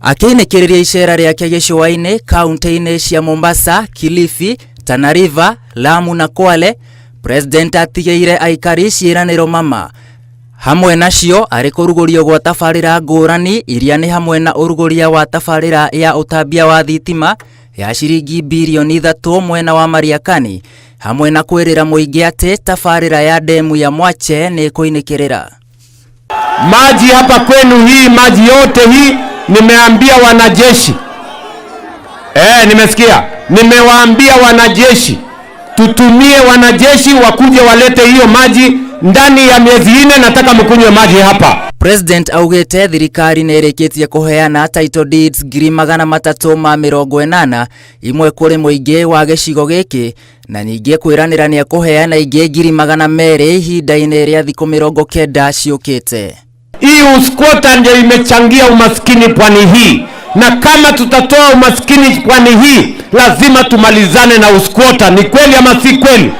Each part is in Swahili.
Akinekereria icera riake gicua-ini kaunti-ini cia Mombasa, Kilifi, Tana River, Lamu na Kwale, President atigeire aikari ciiraniro mama. Hamwe nacio ari kurugurio gwa tabarira ngurani iria ni hamwe na uruguria wa tabarira ya utambia wa thitima ya ciringi bilioni 3 mwena wa Mariakani, hamwe na kwirira muingi ati tabarira ya demu ya Mwache ni kuinekerera. Maji hapa kwenu, hii maji yote hii nimeambia wanajeshi. Nimesikia. Nimewaambia wanajeshi tutumie wanajeshi wakuje walete hiyo maji ndani ya miezi 4. Nataka mkunywe maji hapa. President augete thirikari nereketie kuheana title deeds 380 imwe kuri muingi wa gicigo giki na nyingi kwiranira ni kuheana ingi 200 ihinda-ini ria thiku 90 ciukite. Hii usquatter ndio imechangia umaskini pwani hii, na kama tutatoa umaskini pwani hii lazima tumalizane na usquatter. Ni kweli ama si kweli?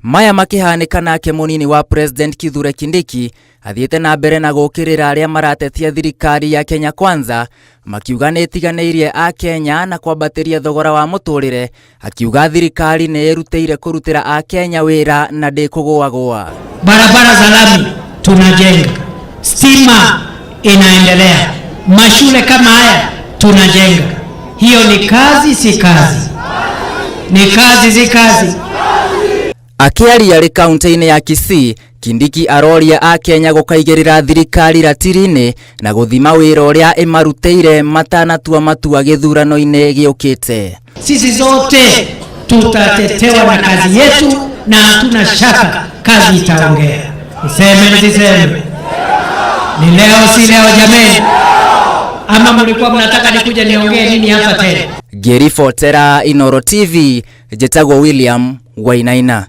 Maya makihanika nake munini wa President Kithure Kindiki athiete na mbere na gukirira aria maratetia thirikari ya Kenya Kwanza, makiuga ni itiganeirie a Kenya na kwambatiria thogora wa muturire, akiuga thirikari ni irutire kurutira a Kenya wira na ndikugwa. Barabara za lami tunajenga, stima inaendelea, mashule kama haya tunajenga. Hiyo ni kazi si kazi? Ni kazi si kazi? Akiaria ri kaunti-ini ya Kisii, Kindiki aroria a Kenya gukaigirira thirikari ratiri-ini na guthima wira uria imarutire matanatua matua githurano-ini giukite. Sisi zote tutatetewa na kazi yetu na hatuna shaka kazi itaongea. Niseme nisiseme? Ni leo si leo jameni? Ama mlikuwa mnataka nikuja niongee nini hapa tena? Ngiribotera Inooro TV, Jetagwo William Wainaina.